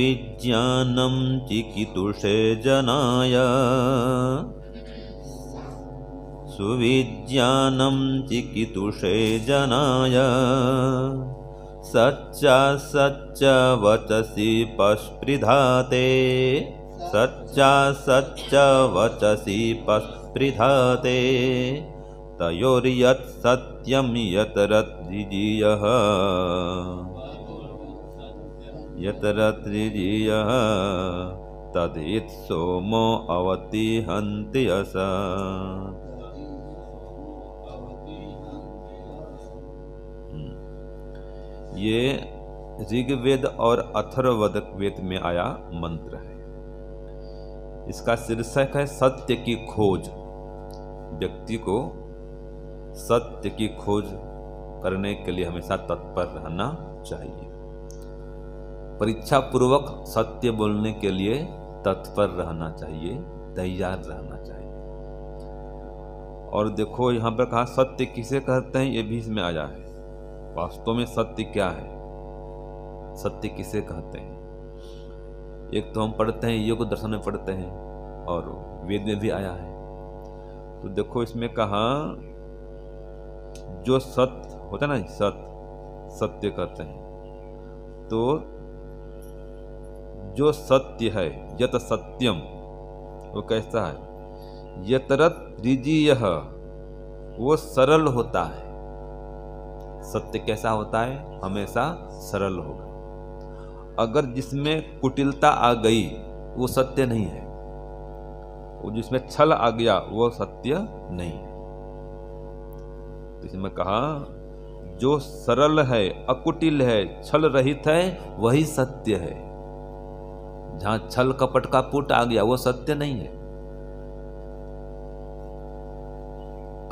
सुविज्ञानं चिकितुषे जनाय सुविज्ञानं चिकितुषे जनाय सच्चा सच्चा वचसि पस्पृधाते सच्चा सच्चा वचसि पस्पृधाते तयोर्यत् सत्यं यतरत्रिजीयः यतरत्रिजीयः तदित् सोमो अवति हन्ति असत्। ये ऋग्वेद और अथर्ववेद वेद में आया मंत्र है। इसका शीर्षक है सत्य की खोज। व्यक्ति को सत्य की खोज करने के लिए हमेशा तत्पर रहना चाहिए। परीक्षा पूर्वक सत्य बोलने के लिए तत्पर रहना चाहिए, तैयार रहना चाहिए। और देखो यहाँ पर कहा सत्य किसे कहते हैं, ये भी इसमें आया है। वास्तव में सत्य क्या है, सत्य किसे कहते हैं? एक तो हम पढ़ते हैं, योग दर्शन में पढ़ते हैं और वेद में भी आया है। तो देखो इसमें कहा जो सत्य होता है ना, सत्य कहते हैं। तो जो सत्य है, यत सत्यम, वो कैसा है? यतरत ऋजीयः, वो सरल होता है। सत्य कैसा होता है? हमेशा सरल होगा। अगर जिसमें कुटिलता आ गई वो सत्य नहीं है, वो जिसमें छल आ गया वो सत्य नहीं है। इसमें कहा जो सरल है, अकुटिल है, छल रहित है, वही सत्य है। जहां छल कपट का पुट आ गया वो सत्य नहीं है।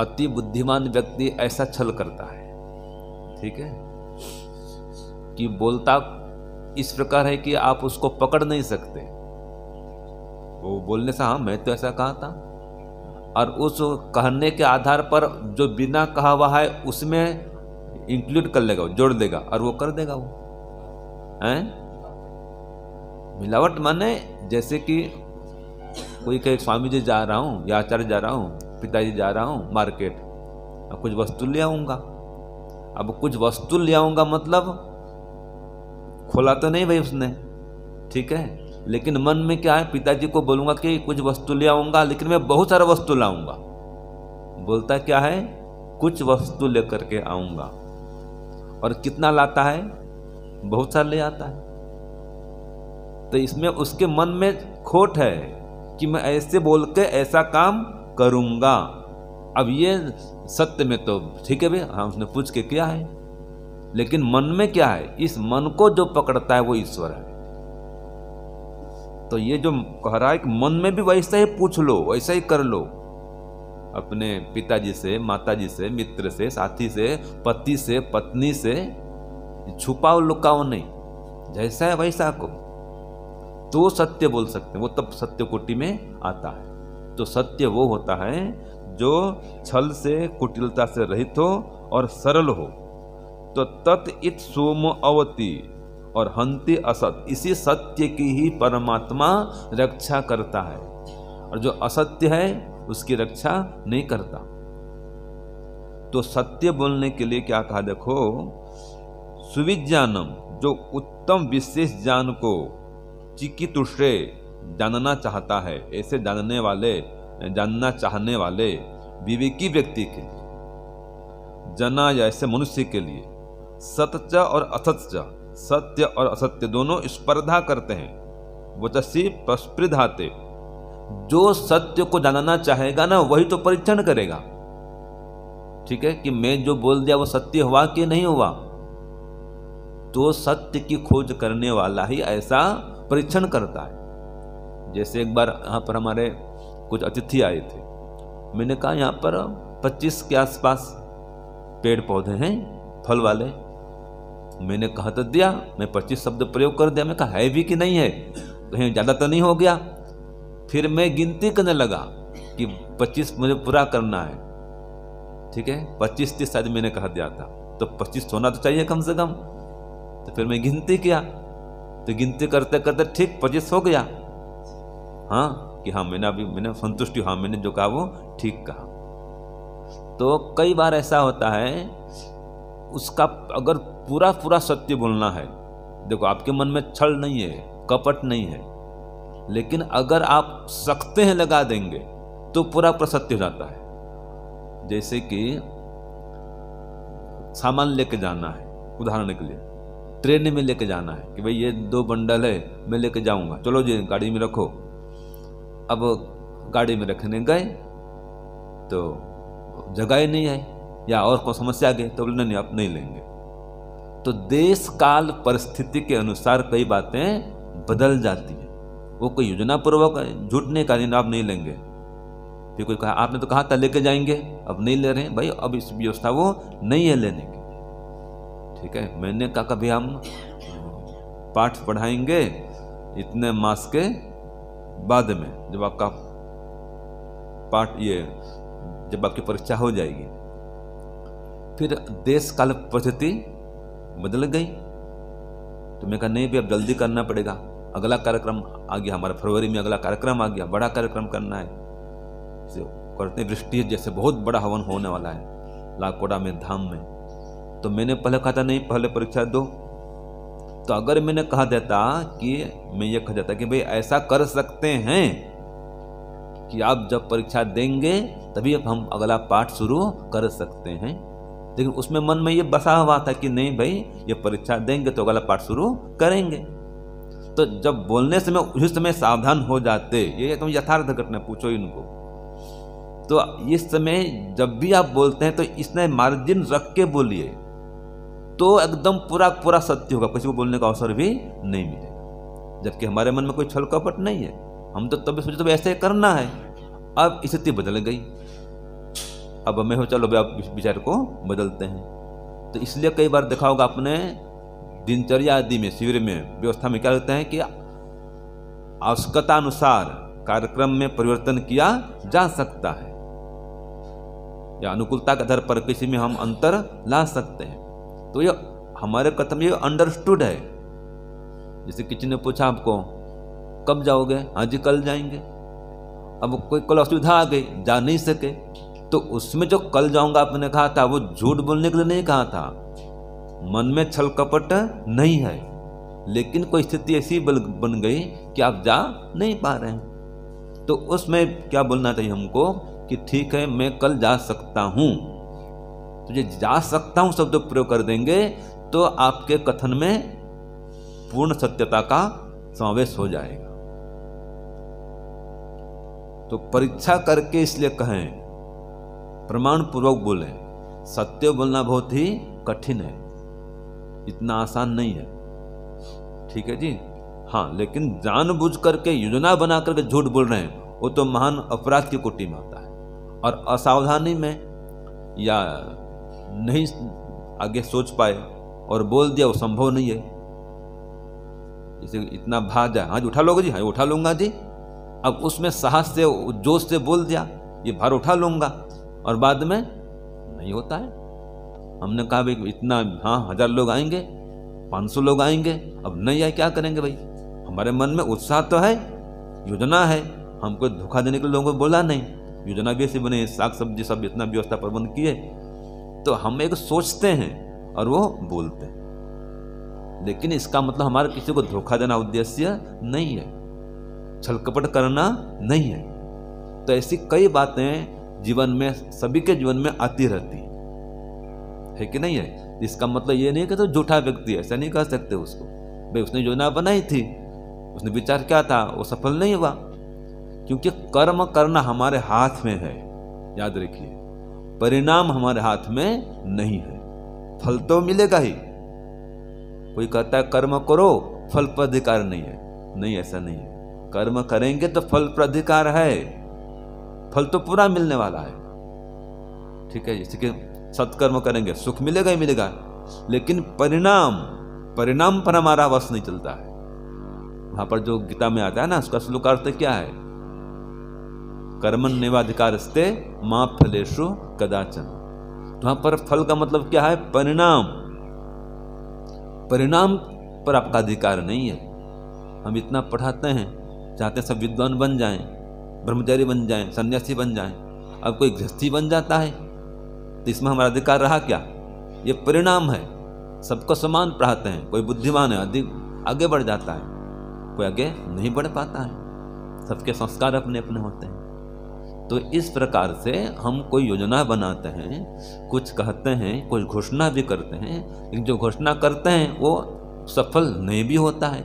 अति बुद्धिमान व्यक्ति ऐसा छल करता है, ठीक है, कि बोलता इस प्रकार है कि आप उसको पकड़ नहीं सकते। वो बोलने से हाँ मैं तो ऐसा कहा था, और उस कहने के आधार पर जो बिना कहा हुआ है उसमें इंक्लूड कर लेगा, जोड़ देगा और वो कर देगा। वो हैं मिलावट माने जैसे कि कोई कहे स्वामी जी जा रहा हूँ या आचार्य जा रहा हूँ, पिताजी जा रहा हूँ मार्केट, अब कुछ वस्तु ले आऊँगा। अब कुछ वस्तु ले आऊँगा मतलब खोला तो नहीं भाई उसने, ठीक है, लेकिन मन में क्या है, पिताजी को बोलूँगा कि कुछ वस्तु ले आऊँगा लेकिन मैं बहुत सारा वस्तु लाऊंगा। बोलता क्या है? कुछ वस्तु लेकर के आऊँगा। और कितना लाता है? बहुत सारा ले आता है। तो इसमें उसके मन में खोट है कि मैं ऐसे बोल के ऐसा काम करूंगा। अब ये सत्य में तो ठीक है भाई, हाँ उसने पूछ के किया है, लेकिन मन में क्या है? इस मन को जो पकड़ता है वो ईश्वर है। तो ये जो कह रहा है कि मन में भी वैसा ही पूछ लो, वैसा ही कर लो, अपने पिताजी से, माताजी से, मित्र से, साथी से, पति से, पत्नी से, छुपाओ लुकाओ नहीं, जैसा है वैसा को, तो सत्य बोल सकते हैं, वो तब सत्य कोटि में आता है। तो सत्य वो होता है जो छल से, कुटिलता से रहित हो और सरल हो। तो तत् इत सोम अवति और हंति असत, इसी सत्य की ही परमात्मा रक्षा करता है, और जो असत्य है उसकी रक्षा नहीं करता। तो सत्य बोलने के लिए क्या कहा? देखो, सुविज्ञानम, जो उत्तम विशेष ज्ञान को चिकितुषे, जानना चाहता है, ऐसे जानने वाले, जानना चाहने वाले विवेकी व्यक्ति के लिए, जना या ऐसे मनुष्य के लिए, सत्य और असत्य, सत्य और असत्य दोनों स्पर्धा करते हैं। वचसी पस्पृधाते, जो सत्य को जानना चाहेगा ना वही तो परीक्षण करेगा, ठीक है, कि मैं जो बोल दिया वो सत्य हुआ कि नहीं हुआ। तो सत्य की खोज करने वाला ही ऐसा परीक्षण करता है। जैसे एक बार यहाँ पर हमारे कुछ अतिथि आए थे, मैंने कहा यहाँ पर 25 के आसपास पेड़ पौधे हैं फल वाले। मैंने कहा तो दिया, मैं 25 शब्द प्रयोग कर दिया। मैं कहा है भी कि नहीं है, कहीं ज़्यादा तो नहीं हो गया। फिर मैं गिनती करने लगा कि 25 मुझे पूरा करना है, ठीक है, 25-30 शायद मैंने कहा दिया था, तो 25 होना तो चाहिए कम से कम। तो फिर मैं गिनती किया, तो गिनती करते करते ठीक 25 हो गया। हाँ कि हाँ मैंने संतुष्टि, हाँ मैंने जो कहा वो ठीक कहा। तो कई बार ऐसा होता है, उसका अगर पूरा पूरा सत्य बोलना है, देखो आपके मन में छल नहीं है, कपट नहीं है, लेकिन अगर आप सकते हैं लगा देंगे तो पूरा सत्य हो जाता है। जैसे कि सामान लेके जाना है, उदाहरण के लिए ट्रेन में लेके जाना है कि भाई ये 2 बंडल है, मैं लेके जाऊंगा, चलो जी गाड़ी में रखो। अब गाड़ी में रखने गए तो जगह ही नहीं है या और कोई समस्या आ गई तो बोले नहीं आप नहीं लेंगे। तो देश काल परिस्थिति के अनुसार कई बातें बदल जाती हैं। वो कोई योजना पूर्वक झूठ नहीं कहा आप नहीं लेंगे, फिर कोई कहा आपने तो कहा था लेके जाएंगे, अब नहीं ले रहे हैं, भाई अब इस व्यवस्था वो नहीं है लेने की। ठीक है, मैंने कहा कभी हम पाठ पढ़ाएंगे इतने मास के बाद में, जब आपका पाठ जब आपकी परीक्षा हो जाएगी। फिर देश काल परिस्थिति बदल गई, तो मैं कहा नहीं भी अब जल्दी करना पड़ेगा, अगला कार्यक्रम आ गया, हमारा फरवरी में अगला कार्यक्रम आ गया, बड़ा कार्यक्रम करना है। करते वृष्टि जैसे बहुत बड़ा हवन होने वाला है लाकोड़ा में, धाम में। तो मैंने पहले कहा था नहीं पहले परीक्षा दो। तो अगर मैंने कहा देता कि मैं ये कहा देता कि भाई ऐसा कर सकते हैं कि आप जब परीक्षा देंगे तभी हम अगला पाठ शुरू कर सकते हैं, लेकिन उसमें मन में ये बसा हुआ था कि नहीं भाई ये परीक्षा देंगे तो अगला पाठ शुरू करेंगे। तो जब बोलने समय उसी समय सावधान हो जाते, ये एकदम यथार्थ घटना, पूछो इनको। तो इस समय जब भी आप बोलते हैं तो इसमें मार्जिन रख के बोलिए, तो एकदम पूरा पूरा सत्य होगा, किसी को बोलने का अवसर भी नहीं मिलेगा। जबकि हमारे मन में कोई छल कपट नहीं है, हम तो तभी सोचे तो ऐसे ही करना है। अब स्थिति बदल गई, अब हमें हो चलो आप विचार को बदलते हैं। तो इसलिए कई बार देखा होगा अपने दिनचर्या आदि में, शिविर में, व्यवस्था में क्या लगता है कि आवश्यकता अनुसार कार्यक्रम में परिवर्तन किया जा सकता है, या अनुकूलता के आधार पर किसी में हम अंतर ला सकते हैं। तो ये हमारे कथन ये अंडरस्टूड है। जैसे किसी ने पूछा आपको कब जाओगे, हाँ जी कल जाएंगे। अब कोई कल असुविधा आ गई, जा नहीं सके, तो उसमें जो कल जाऊंगा आपने कहा था वो झूठ बोलने के लिए नहीं कहा था, मन में छल कपट नहीं है, लेकिन कोई स्थिति ऐसी बन गई कि आप जा नहीं पा रहे हैं। तो उसमें क्या बोलना चाहिए हमको कि ठीक है मैं कल जा सकता हूं। तो ये जा सकता हूं शब्द प्रयोग कर देंगे तो आपके कथन में पूर्ण सत्यता का समावेश हो जाएगा। तो परीक्षा करके इसलिए कहें, प्रमाण पूर्वक बोलें। सत्य बोलना बहुत ही कठिन है, इतना आसान नहीं है। ठीक है जी, हाँ, लेकिन जानबूझ करके योजना बना करके झूठ बोल रहे हैं वो तो महान अपराध की कोटि में आता है। और असावधानी में या नहीं आगे सोच पाए और बोल दिया, वो संभव नहीं है। जैसे इतना भाग जाए, हाँ जी उठा लोगे जी, हाँ उठा लूंगा जी। अब उसमें साहस से जोश से बोल दिया ये भार उठा लूंगा, और बाद में नहीं होता है। हमने कहा भाई इतना, हाँ 1000 लोग आएंगे, 500 लोग आएंगे, अब नहीं आए क्या करेंगे भाई। हमारे मन में उत्साह तो है, योजना है, हमको धोखा देने के लिए लोगों को बोला नहीं, योजना भी ऐसी बने, साग सब्जी सब इतना व्यवस्था प्रबंध किए, तो हम एक सोचते हैं और वो बोलते हैं। लेकिन इसका मतलब हमारा किसी को धोखा देना उद्देश्य नहीं है, छल कपट करना नहीं है। तो ऐसी कई बातें जीवन में, सभी के जीवन में आती रहती है कि नहीं है। इसका मतलब ये नहीं कि तो झूठा व्यक्ति है, ऐसा नहीं कह सकते उसको। भाई उसने योजना बनाई थी, उसने विचार क्या था, वो सफल नहीं हुआ, क्योंकि कर्म करना हमारे हाथ में है। याद रखिए, परिणाम हमारे हाथ में नहीं है। फल तो मिलेगा ही। कोई कहता है कर्म करो फल पर अधिकार नहीं है, नहीं ऐसा नहीं है। कर्म करेंगे तो फल पर अधिकार है, फल तो पूरा मिलने वाला है। ठीक है, जैसे कि सत्कर्म करेंगे सुख मिलेगा ही मिलेगा, लेकिन परिणाम पर हमारा वश नहीं चलता है। वहां पर जो गीता में आता है ना, उसका श्लोकार्थ क्या है, कर्मण्येवाधिकारस्ते मा फलेषु कदाचन। तो वहां पर फल का मतलब क्या है, परिणाम पर आपका अधिकार नहीं है। हम इतना पढ़ाते हैं, चाहते हैं सब विद्वान बन जाएं, ब्रह्मचारी बन जाएं, सन्यासी बन जाएं, अब कोई गृहस्थी बन जाता है तो इसमें हमारा अधिकार रहा क्या? ये परिणाम है। सबको समान पढ़ाते हैं, कोई बुद्धिमान है अधिक आगे बढ़ जाता है, कोई आगे नहीं बढ़ पाता है। सबके संस्कार अपने अपने होते हैं। तो इस प्रकार से हम कोई योजना बनाते हैं, कुछ कहते हैं, कुछ घोषणा भी करते हैं, लेकिन जो घोषणा करते हैं वो सफल नहीं भी होता है।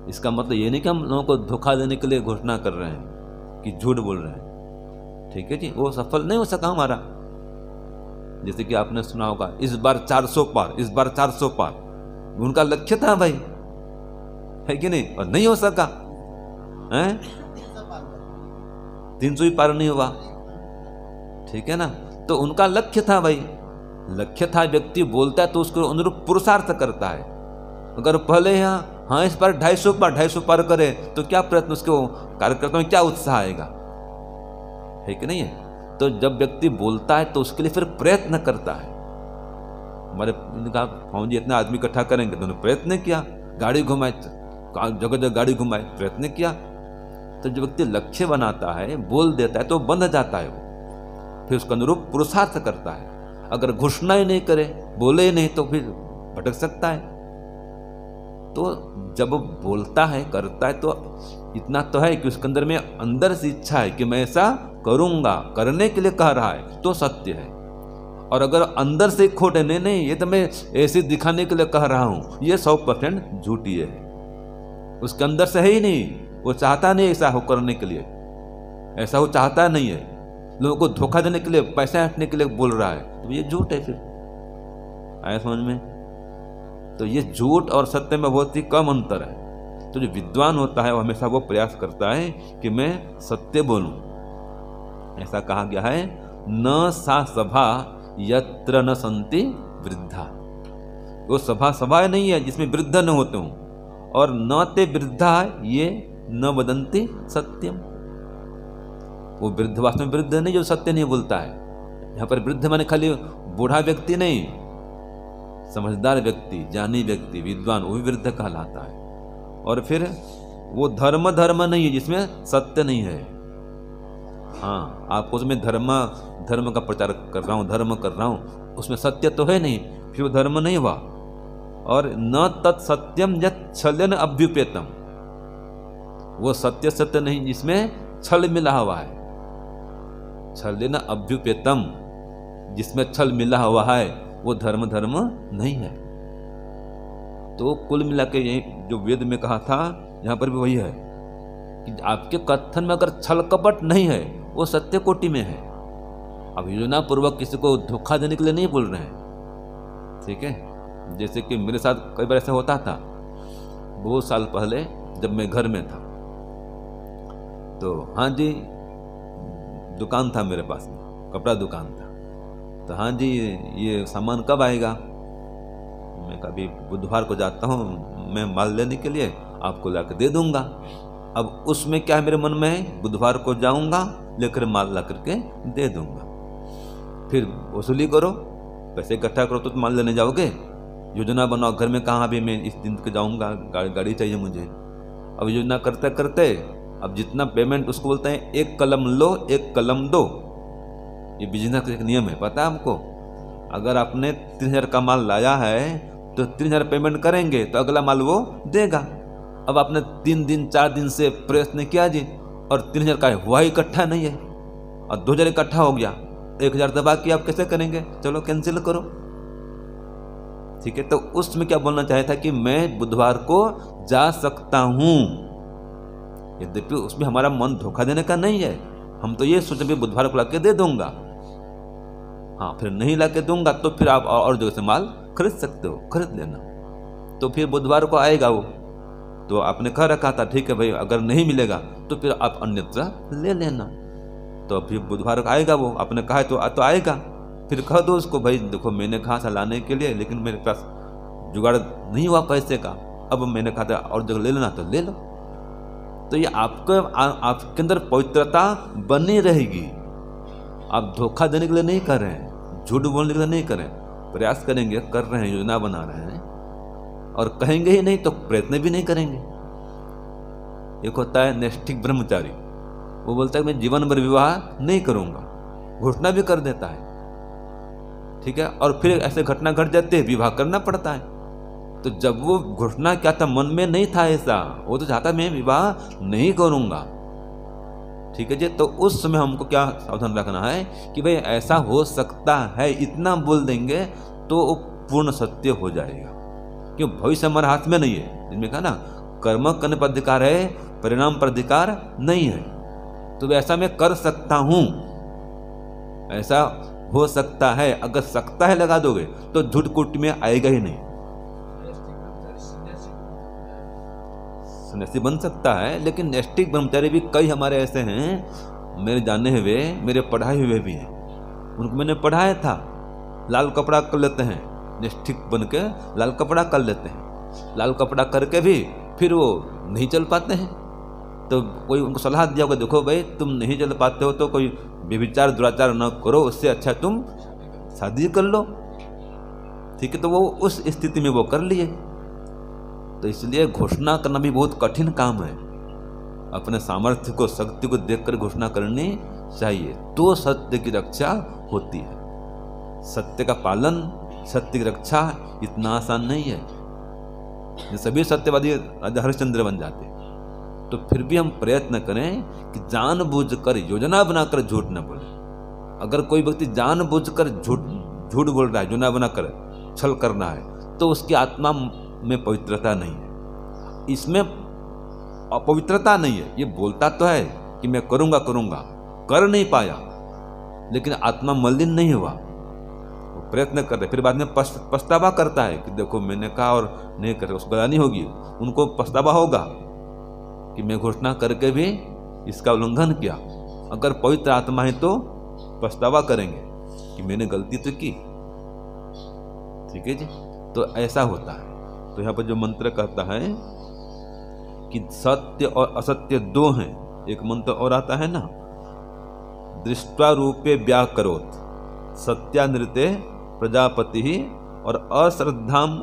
इसका मतलब ये नहीं कि हम लोगों को धोखा देने के लिए घोषणा कर रहे हैं कि झूठ बोल रहे हैं, ठीक है जी, वो सफल नहीं हो सका हमारा। जैसे कि आपने सुना होगा इस बार 400 पार, इस बार 400 पार, उनका लक्ष्य था भाई, है कि नहीं, और नहीं हो सका है, 300 ही पार नहीं हुआ, ठीक है ना। तो उनका लक्ष्य था भाई, लक्ष्य था। व्यक्ति बोलता है तो उसको अनुरूप पुरुषार्थ करता है। अगर पहले यहाँ हाँ इस बार 250 पार करे तो क्या प्रयत्न, उसको कार्यकर्ताओं में क्या उत्साह आएगा, है कि नहीं है। तो जब व्यक्ति बोलता है तो उसके लिए फिर प्रयत्न करता है। हमारे कहा जी इतना आदमी इकट्ठा करेंगे, तो उन्होंने प्रयत्न किया, गाड़ी घुमाए, जगह जगह गाड़ी घुमाए, प्रयत्न किया। तो जो व्यक्ति लक्ष्य बनाता है, बोल देता है, तो बंध जाता है वो, फिर उसके अनुरूप पुरुषार्थ करता है। अगर घोषणा ही नहीं करे, बोले ही नहीं, तो फिर भटक सकता है। तो जब बोलता है, करता है, तो इतना तो है कि उसके अंदर में अंदर से इच्छा है कि मैं ऐसा करूंगा, करने के लिए कह रहा है तो सत्य है। और अगर अंदर से खोट है, नहीं ये तो मैं ऐसे दिखाने के लिए कह रहा हूं, ये 100% झूठी है। उसके अंदर से है ही नहीं, वो चाहता नहीं ऐसा हो करने के लिए, ऐसा वो चाहता नहीं है, लोगों को धोखा देने के लिए, पैसा हटने के लिए बोल रहा है, तो ये झूठ है। फिर आया समझ में? तो ये झूठ और सत्य में बहुत ही कम अंतर है। तो जो विद्वान होता है वो हमेशा वो प्रयास करता है कि मैं सत्य बोलूं। ऐसा कहा गया है, न सा सभा यत्र न संति वृद्धा। वो सभा नहीं है जिसमें वृद्ध न होते हों, और न ते वृद्धा ये न वदंती सत्यम। वो वृद्ध वास्तव में वृद्ध नहीं जो सत्य नहीं बोलता है। यहाँ पर वृद्ध माने खाली बूढ़ा व्यक्ति नहीं, समझदार व्यक्ति, ज्ञानी व्यक्ति, विद्वान, वो भी वृद्ध कहलाता है। और फिर वो धर्म नहीं है जिसमें सत्य नहीं है। हाँ, आपको उसमें धर्म का प्रचार कर रहा हूँ, धर्म कर रहा हूँ, उसमें सत्य तो है नहीं, फिर वो धर्म नहीं हुआ। और न तत्सत्यम यत् छलन अभ्युपेतम, वो सत्य नहीं जिसमें छल मिला हुआ है। छलन अभ्युपेतम, जिसमें छल मिला हुआ है, वो धर्म नहीं है। तो कुल मिला के यही जो वेद में कहा था, यहाँ पर भी वही है कि आपके कथन में अगर छल कपट नहीं है, वो सत्य कोटि में है। अब योजना पूर्वक किसी को धोखा देने के लिए नहीं बोल रहे हैं, ठीक है। जैसे कि मेरे साथ कई बार ऐसा होता था, बहुत साल पहले जब मैं घर में था, तो हाँ जी दुकान था मेरे पास में, कपड़ा दुकान था। तो हाँ जी ये सामान कब आएगा? मैं कभी बुधवार को जाता हूँ मैं माल लेने के लिए, आपको ला दे दूंगा। अब उसमें क्या है मेरे मन में है, बुधवार को जाऊंगा, लेकर माल ला करके दे दूंगा। फिर वसूली करो, पैसे इकट्ठा करो तो माल लेने जाओगे। योजना बनाओ घर में, कहाँ भी मैं इस दिन के जाऊंगा, गाड़ी चाहिए मुझे। अब योजना करते करते अब जितना पेमेंट, उसको बोलते हैं एक कलम लो एक कलम दो। ये बिजनेस का एक नियम है, पता है हमको। अगर आपने 3000 का माल लाया है तो 3000 पेमेंट करेंगे तो अगला माल वो देगा। अब आपने 3 दिन 4 दिन से प्रयत्न किया जी, और 3000 का हुआ ही इकट्ठा नहीं है, और 2000 इकट्ठा हो गया, 1000 दबा के आप कैसे करेंगे? चलो कैंसिल करो, ठीक है। तो उसमें क्या बोलना चाहे था कि मैं बुधवार को जा सकता हूं, यद्यपि उसमें हमारा मन धोखा देने का नहीं है। हम तो ये सोचे भी बुधवार को लाके दे दूंगा, हाँ फिर नहीं लाके दूंगा तो फिर आप और जगह से माल खरीद सकते हो, खरीद लेना। तो फिर बुधवार को आएगा वो, तो आपने कह रखा था ठीक है भाई, अगर नहीं मिलेगा तो फिर आप अन्यत्र ले लेना। तो फिर बुधवार को आएगा वो, आपने कहा है तो आएगा। फिर कह दो उसको भाई देखो मैंने कहा था लाने के लिए, लेकिन मेरे पास जुगाड़ नहीं हुआ पैसे का, अब मैंने कहा था और जगह ले लेना तो ले लो। तो ये आपके अंदर पवित्रता बनी रहेगी। आप धोखा देने के लिए नहीं कर रहे हैं, झूठ बोलने के लिए नहीं कर रहे हैं, प्रयास करेंगे, कर रहे हैं, योजना बना रहे हैं, और कहेंगे ही नहीं तो प्रयत्न भी नहीं करेंगे। एक होता है नैष्ठिक ब्रह्मचारी, वो बोलता है मैं जीवन भर विवाह नहीं करूंगा, घोषणा भी कर देता है, ठीक है, और फिर ऐसे घटना घट जाती है, विवाह करना पड़ता है। तो जब वो घोषणा क्या था, मन में नहीं था ऐसा, वो तो चाहता मैं विवाह नहीं करूंगा, ठीक है जी। तो उस समय हमको क्या सावधान रखना है कि भाई ऐसा हो सकता है, इतना बोल देंगे तो वो पूर्ण सत्य हो जाएगा, क्यों भविष्य हमारे हाथ में नहीं है। जिनमें कहा ना कर्म करने पर अधिकार है, परिणाम पर अधिकार नहीं है। तो ऐसा मैं कर सकता हूं, ऐसा हो सकता है, अगर सकता है लगा दोगे तो झूठ कुट में आएगा ही नहीं। सन्यासी बन सकता है, लेकिन नैष्ठिक ब्रह्मचारी भी कई हमारे ऐसे हैं, मेरे जाने हुए, मेरे पढ़ाए हुए भी हैं, उनको मैंने पढ़ाया था, लाल कपड़ा कर लेते हैं, नैष्ठिक बन के लाल कपड़ा कर लेते हैं, लाल कपड़ा करके भी फिर वो नहीं चल पाते हैं। तो कोई उनको सलाह दिया होगा, देखो भाई तुम नहीं चल पाते हो तो कोई व्यभिचार दुराचार न करो, उससे अच्छा तुम शादी कर लो, ठीक है। तो वो उस स्थिति में वो कर लिए। तो इसलिए घोषणा करना भी बहुत कठिन काम है, अपने सामर्थ्य को, शक्ति को देखकर घोषणा करनी चाहिए, तो सत्य की रक्षा होती है। सत्य का पालन, सत्य की रक्षा इतना आसान नहीं है। ये सभी सत्यवादी राजा हरिश्चंद्र बन जाते, तो फिर भी हम प्रयत्न करें कि जानबूझकर योजना बनाकर झूठ न बोले। अगर कोई व्यक्ति जानबूझकर झूठ बोल रहा है, योजना बनाकर छल करना है, तो उसकी आत्मा में पवित्रता नहीं है, इसमें अपवित्रता नहीं है। ये बोलता तो है कि मैं करूंगा, कर नहीं पाया, लेकिन आत्मा मलिन नहीं हुआ, वो प्रयत्न कर रहे, फिर बाद में पछतावा करता है कि देखो मैंने कहा और नहीं कर, उसको गलानी होगी, उनको पछतावा होगा कि मैं घोषणा करके भी इसका उल्लंघन किया। अगर पवित्र आत्मा है तो पछतावा करेंगे कि मैंने गलती तो की, ठीक है जी। तो ऐसा होता है। तो यहाँ पर जो मंत्र कहता है कि सत्य और असत्य दो हैं, एक मंत्र और आता है ना, दृष्टा रूपे व्याकरोत सत्यानृते प्रजापति ही और अश्रद्धाम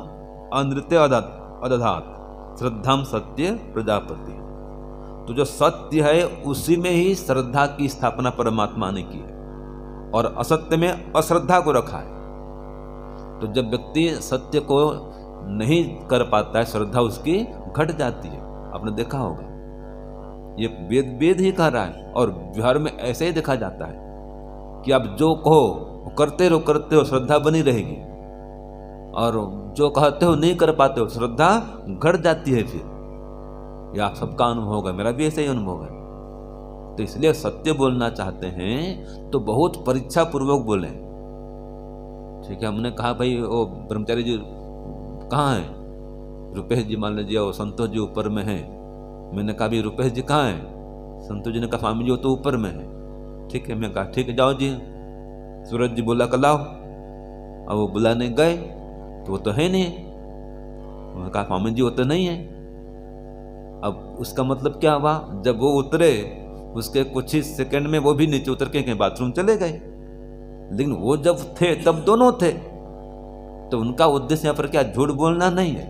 अनृते अदधात श्रद्धाम सत्य प्रजापति। तो जो सत्य है उसी में ही श्रद्धा की स्थापना परमात्मा ने की है, और असत्य में अश्रद्धा को रखा है। तो जब व्यक्ति सत्य को नहीं कर पाता है, श्रद्धा उसकी घट जाती है। आपने देखा होगा, ये वेद ही कह रहा है, और व्यवहार में ऐसे ही देखा जाता है कि आप जो कहो करते रहो, श्रद्धा बनी रहेगी, और जो कहते हो नहीं कर पाते हो, श्रद्धा घट जाती है। फिर ये आप सबका अनुभव होगा, मेरा भी ऐसा ही अनुभव है। तो इसलिए सत्य बोलना चाहते हैं तो बहुत परीक्षा पूर्वक बोलें, ठीक है। हमने कहा भाई वो ब्रह्मचारी जी कहाँ हैं, रुपेश जी मान लीजिए, वो संतोष जी ऊपर में है। मैंने कहा भी रुपेश जी कहाँ हैं, संतोष जी ने कहा स्वामी जी वो तो ऊपर में है, ठीक है। मैं कहा ठीक है जाओ जी। सूरज जी बोला कल आओ, अब वो बुलाने गए तो वो तो है नहीं। मैंने कहा स्वामी जी वो तो नहीं है। अब उसका मतलब क्या हुआ, जब वो उतरे उसके कुछ ही सेकंड में वो भी नीचे उतर के कहीं बाथरूम चले गए, लेकिन वो जब थे तब दोनों थे। तो उनका उद्देश्य यहाँ पर क्या झूठ बोलना नहीं है,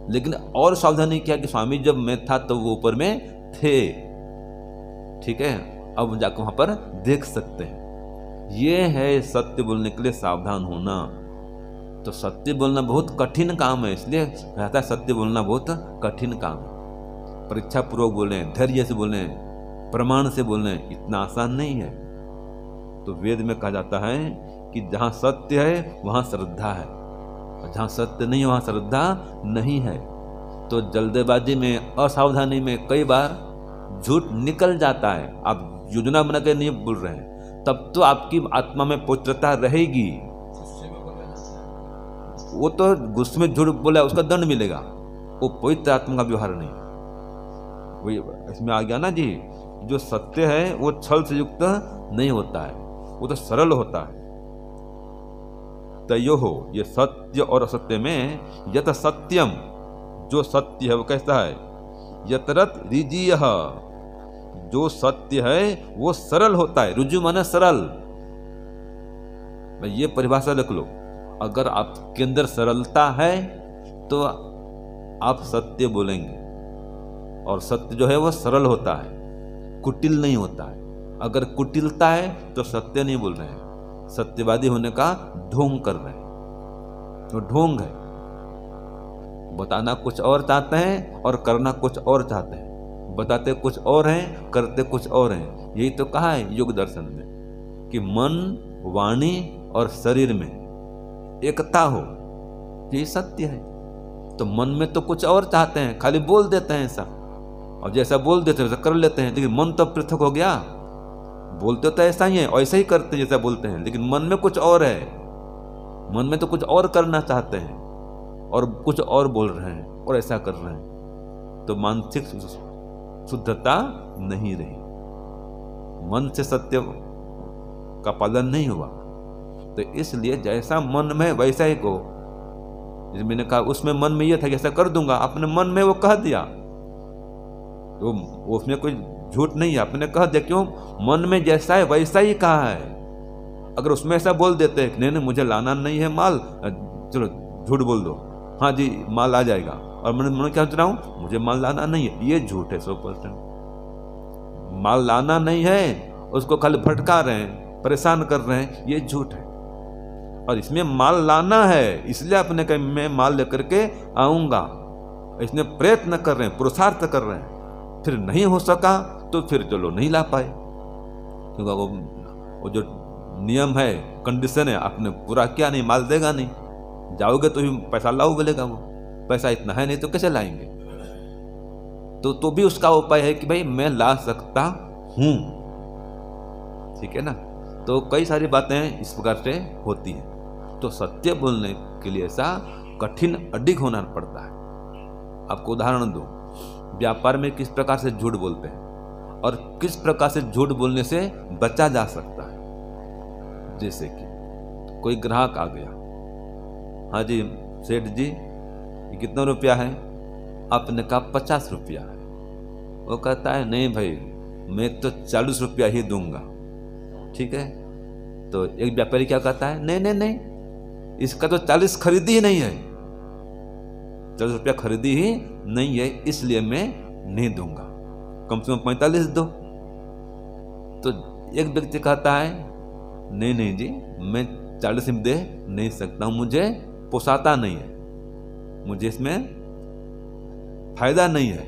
लेकिन और सावधानी किया कि स्वामी जब मैं था तो वो ऊपर में थे, ठीक है। अब जाकर वहां पर देख सकते हैं। ये है सत्य बोलने के लिए सावधान होना। तो सत्य बोलना बहुत कठिन काम है, इसलिए कहता है सत्य बोलना बहुत कठिन काम है। परीक्षा पूर्वक बोले, धैर्य से बोले, प्रमाण से बोले, इतना आसान नहीं है। तो वेद में कहा जाता है कि जहां सत्य है वहां श्रद्धा है, और जहां सत्य नहीं है वहां श्रद्धा नहीं है। तो जल्दबाजी में, असावधानी में कई बार झूठ निकल जाता है। आप योजना बना के नहीं बोल रहे हैं, तब तो आपकी आत्मा में पवित्रता रहेगी। वो तो गुस्से में झूठ बोला, उसका दंड मिलेगा, वो पवित्र आत्मा का व्यवहार नहीं। वही इसमें आ गया ना जी, जो सत्य है वो छल से युक्त नहीं होता है, वो तो सरल होता है। तयो हो, ये सत्य और असत्य में यत सत्यम, जो सत्य है वो कैसा है, यतरत ऋजीय, जो सत्य है वो सरल होता है। रुजु माने सरल, भाई ये परिभाषा रख लो। अगर आपके अंदर सरलता है तो आप सत्य बोलेंगे, और सत्य जो है वो सरल होता है, कुटिल नहीं होता है। अगर कुटिलता है तो सत्य नहीं बोल रहे हैं, सत्यवादी होने का ढोंग कर रहे हैं। तो ढोंग है, बताना कुछ और चाहते हैं और करना कुछ और चाहते हैं। बताते कुछ और हैं, करते कुछ और हैं। यही तो कहा है योग दर्शन में कि मन, वाणी और शरीर में एकता हो, यही सत्य है। तो मन में तो कुछ और चाहते हैं, खाली बोल देते हैं ऐसा, और जैसा बोल देते हैं वैसा कर लेते हैं, लेकिन मन तो पृथक हो गया। बोलते तो ऐसा ही है, ऐसा ही करते जैसा बोलते हैं, लेकिन मन में कुछ और है। मन में तो कुछ और करना चाहते हैं और कुछ और बोल रहे हैं और ऐसा कर रहे हैं। तो मानसिक शुद्धता नहीं रही, मन से सत्य का पालन नहीं हुआ। तो इसलिए जैसा मन में वैसा ही को, जैसे मैंने कहा उसमें मन में यह था कि ऐसा कर दूंगा, अपने मन में वो कह दिया, तो उसमें कोई झूठ नहीं है, आपने कह दिया। क्यों? मन में जैसा है वैसा ही कहा है। अगर उसमें ऐसा बोल देते हैं नहीं मुझे लाना नहीं है माल, चलो झूठ बोल दो, हाँ जी माल आ जाएगा, और मैं क्या सोच रहा हूँ मुझे माल लाना नहीं है, ये झूठ है 100%। माल लाना नहीं है, उसको खाली भटका रहे हैं, परेशान कर रहे हैं, ये झूठ है। और इसमें माल लाना है, इसलिए अपने कहीं मैं माल लेकर के आऊंगा, इसमें प्रयत्न कर रहे हैं, पुरुषार्थ कर रहे हैं। फिर नहीं हो सका तो फिर चलो नहीं ला पाए, क्योंकि वो जो नियम है, कंडीशन है, आपने पूरा किया नहीं, माल देगा नहीं। जाओगे तो ही पैसा लाओ बोलेगा, वो पैसा इतना है नहीं तो कैसे लाएंगे। तो भी उसका उपाय है कि भाई मैं ला सकता हूं, ठीक है ना। तो कई सारी बातें इस प्रकार से होती हैं। तो सत्य बोलने के लिए ऐसा कठिन अडिग होना पड़ता है। आपको उदाहरण दूं, व्यापार में किस प्रकार से झूठ बोलते हैं और किस प्रकार से झूठ बोलने से बचा जा सकता है। जैसे कि कोई ग्राहक आ गया, हाँ जी सेठ जी ये कितना रुपया है? आपने कहा 50 रुपया है। वो कहता है नहीं भाई मैं तो 40 रुपया ही दूंगा, ठीक है। तो एक व्यापारी क्या कहता है, नहीं नहीं नहीं इसका तो 40 खरीदी ही नहीं है, 40 रुपया खरीदी ही नहीं है, इसलिए मैं नहीं दूंगा, कम से कम 45 दो। तो एक व्यक्ति कहता है नहीं नहीं जी मैं 40 में दे नहीं सकता हूं, मुझे पोसाता नहीं है, मुझे इसमें फायदा नहीं है।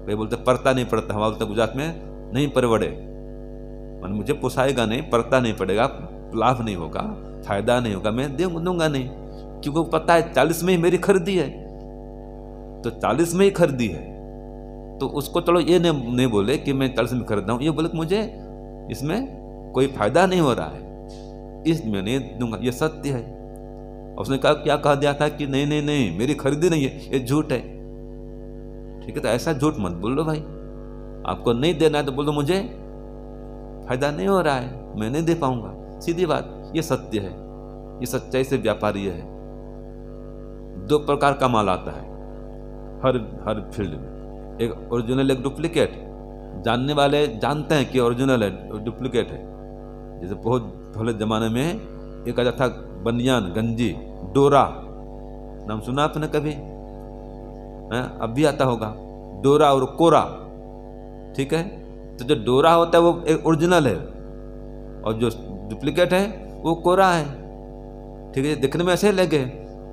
कई बोलते परता नहीं पड़ता, हमारे बोलते गुजरात में नहीं परवड़े, मान मुझे पोसाएगा नहीं, परता नहीं पड़ेगा, लाभ नहीं होगा, फायदा नहीं होगा, मैं दूंगा नहीं, क्योंकि पता है 40 में ही मेरी खरीदी है। तो 40 में ही खरीदी है तो उसको चलो ये नहीं बोले कि मैं 40 में खरीदा हूं, ये बोले कि मुझे इसमें कोई फायदा नहीं हो रहा है, इसमें नहीं दूंगा, ये सत्य है। उसने कहा क्या कह दिया था कि नहीं नहीं नहीं मेरी खरीदी नहीं है, ये झूठ है, ठीक है। तो ऐसा झूठ मत बोलो भाई, आपको नहीं देना है तो बोलो मुझे फायदा नहीं हो रहा है, मैं नहीं दे पाऊंगा, सीधी बात, ये सत्य है, ये सच्चाई से व्यापारी है। 2 प्रकार का माल आता है हर फील्ड में, एक ओरिजिनल एक डुप्लीकेट। जानने वाले जानते हैं कि ओरिजिनल है डुप्लीकेट है। जैसे बहुत पहले जमाने में एक आता था बनियान, गंजी, डोरा, नाम सुना आपने कभी? अब भी आता होगा, डोरा और कोरा, ठीक है। तो जो डोरा होता है वो एक ओरिजिनल है और जो डुप्लीकेट है वो कोरा है, ठीक है। दिखने में ऐसे लगे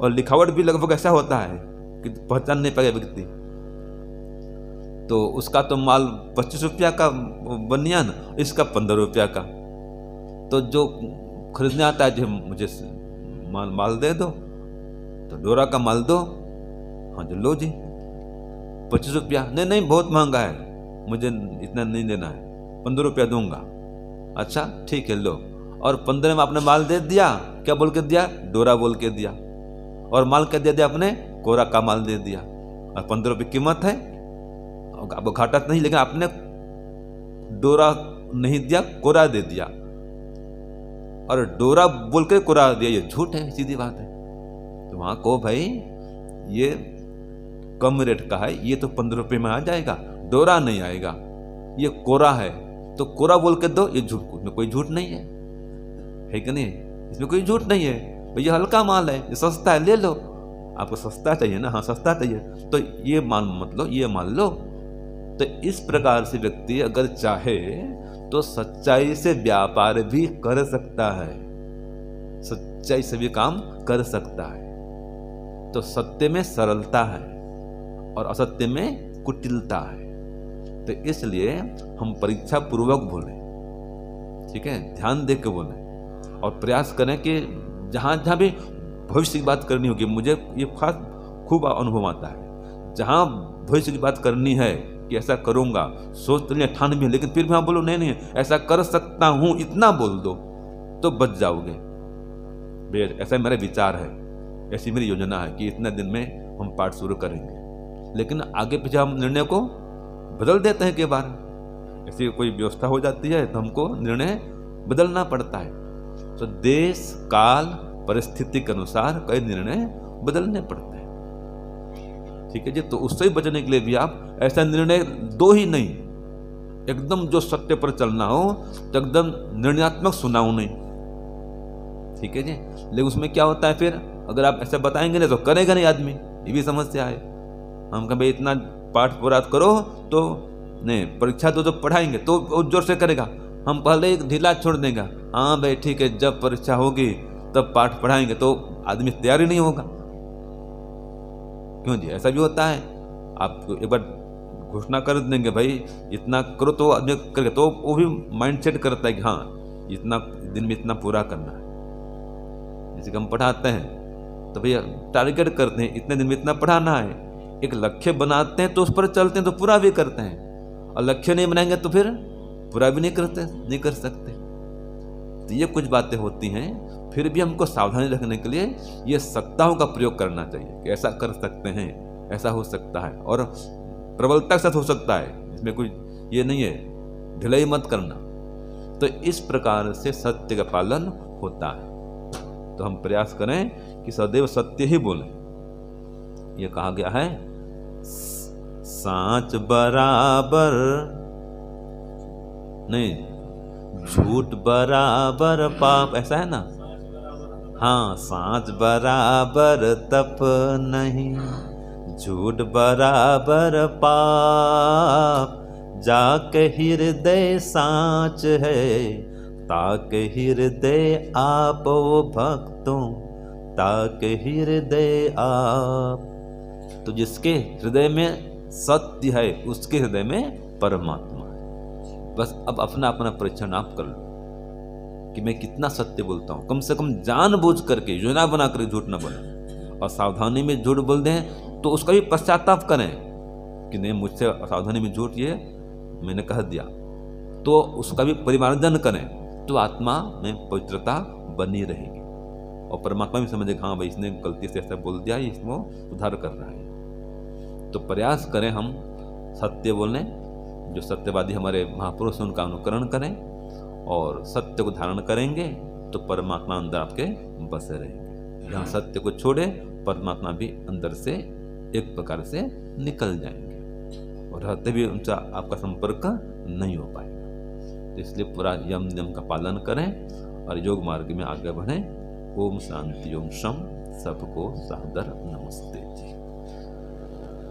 और लिखावट भी लगभग ऐसा होता है कि पहचान नहीं पाएगा व्यक्ति। तो उसका तो माल 25 रुपया का बनियान, इसका 15 रुपया का। तो जो खरीदने आता है जो मुझे माल दे दो, तो डोरा का माल दो, हाँ जो लो जी 25 रुपया, नहीं नहीं बहुत महंगा है, मुझे इतना नहीं देना है, 15 रुपया दूंगा। अच्छा ठीक है लो, और 15 में आपने माल दे दिया, क्या बोल के दिया? डोरा बोल के दिया। और माल क्या दे दिया आपने? कोरा का माल दे दिया। और 15 रुपये कीमत है, आपको घाटा नहीं, लेकिन आपने डोरा नहीं दिया, कोरा दे दिया, और डोरा बोल के कोरा दिया, ये झूठ है, सीधी बात है। तो वहां को भाई ये कम रेट का है, ये तो 15 रुपये में आ जाएगा, डोरा नहीं आएगा, ये कोरा है तो कोरा बोल के दो, ये झूठ, उसमें कोई झूठ नहीं है कि नहीं? इसमें कोई झूठ नहीं है, ये हल्का माल है, ये सस्ता है, ले लो। आपको सस्ता चाहिए ना, हाँ सस्ता चाहिए, तो ये माल मत लो, ये मान लो, तो इस प्रकार से व्यक्ति अगर चाहे तो सच्चाई से व्यापार भी कर सकता है, सच्चाई से भी काम कर सकता है। तो सत्य में सरलता है और असत्य में कुटिलता है। तो इसलिए हम परीक्षा पूर्वक बोलें, ठीक है, ध्यान दे के बोलें और प्रयास करें कि जहाँ जहाँ भी भविष्य की बात करनी होगी, मुझे ये खास खूब अनुभव आता है, जहाँ भविष्य की बात करनी है कि ऐसा करूँगा, सोच तो नहीं, ठान भी है, लेकिन फिर भी हाँ बोलो नहीं ऐसा कर सकता हूँ, इतना बोल दो तो बच जाओगे। बेर ऐसा मेरा विचार है, ऐसी मेरी योजना है कि इतने दिन में हम पाठ शुरू करेंगे। लेकिन आगे पीछे हम निर्णय को बदल देते हैं, कई बार ऐसी कोई व्यवस्था हो जाती है तो हमको निर्णय बदलना पड़ता है। तो देश काल परिस्थिति के अनुसार कई निर्णय बदलने पड़ते हैं, ठीक है जी। तो उससे बचने के लिए भी आप ऐसा निर्णय दो ही नहीं, एकदम जो सत्य पर चलना हो तो एकदम निर्णयात्मक सुनाओ नहीं, ठीक है जी। लेकिन उसमें क्या होता है, फिर अगर आप ऐसे बताएंगे ना तो करेगा नहीं आदमी, ये भी समस्या है। हम कहें भाई इतना पाठ पूरा करो तो नहीं, परीक्षा तो पढ़ाएंगे तो वो जोर से करेगा, हम पहले एक ढीला छोड़ देगा, हाँ भाई ठीक है जब परीक्षा होगी तब पाठ पढ़ाएंगे, तो आदमी तैयार ही नहीं होगा। क्यों जी, ऐसा भी होता है। आप एक बार घोषणा कर देंगे भाई इतना करो तो आदमी करेगा, तो वो भी माइंड सेट करता है कि हाँ इतना दिन में इतना पूरा करना है। जैसे कि हम पढ़ाते हैं तो भैया टारगेट करते हैं इतने दिन में इतना पढ़ाना है, एक लक्ष्य बनाते हैं तो उस पर चलते हैं तो पूरा भी करते हैं, और लक्ष्य नहीं बनाएंगे तो फिर पूरा भी नहीं कर सकते। तो ये कुछ बातें होती हैं, फिर भी हमको सावधानी रखने के लिए ये सत्ताओं का प्रयोग करना चाहिए कि ऐसा कर सकते हैं, ऐसा हो सकता है, और प्रबलता के साथ हो सकता है, इसमें कोई ये नहीं है, ढिलाई मत करना। तो इस प्रकार से सत्य का पालन होता है। तो हम प्रयास करें कि सदैव सत्य ही बोलें। यह कहा गया है सांच बराबर नहीं, झूठ बराबर पाप, ऐसा है ना। हाँ, सांच बराबर तप नहीं, झूठ बराबर पाप, जाके हृदय सांच है, ताके हृदय आप वो भक्तों, ताके हृदय आप। तो जिसके हृदय में सत्य है उसके हृदय में परमात्मा है। बस अब अपना अपना परीक्षण आप कर लो कि मैं कितना सत्य बोलता हूँ। कम से कम जानबूझ करके योजना बना कर झूठ न बोले, और सावधानी में झूठ बोल दें तो उसका भी पश्चाताप करें कि नहीं मुझसे सावधानी में झूठ ये मैंने कह दिया, तो उसका भी परिमार्जन करें, तो आत्मा में पवित्रता बनी रहेगी और परमात्मा भी समझेगा हाँ भाई इसने गलती से ऐसा बोल दिया, इसमें सुधार कर रहा है। तो प्रयास करें हम सत्य बोलने, जो सत्यवादी हमारे महापुरुष उनका अनुकरण करें, और सत्य को धारण करेंगे तो परमात्मा अंदर आपके बसे रहेंगे। जहाँ सत्य को छोड़े परमात्मा भी अंदर से एक प्रकार से निकल जाएंगे और रहते भी उनका आपका संपर्क नहीं हो पाएगा। तो इसलिए पूरा यम नियम का पालन करें और योग मार्ग में आगे बढ़ें। ओम शांति, ओम शम। सबको सादर नमस्ते जी।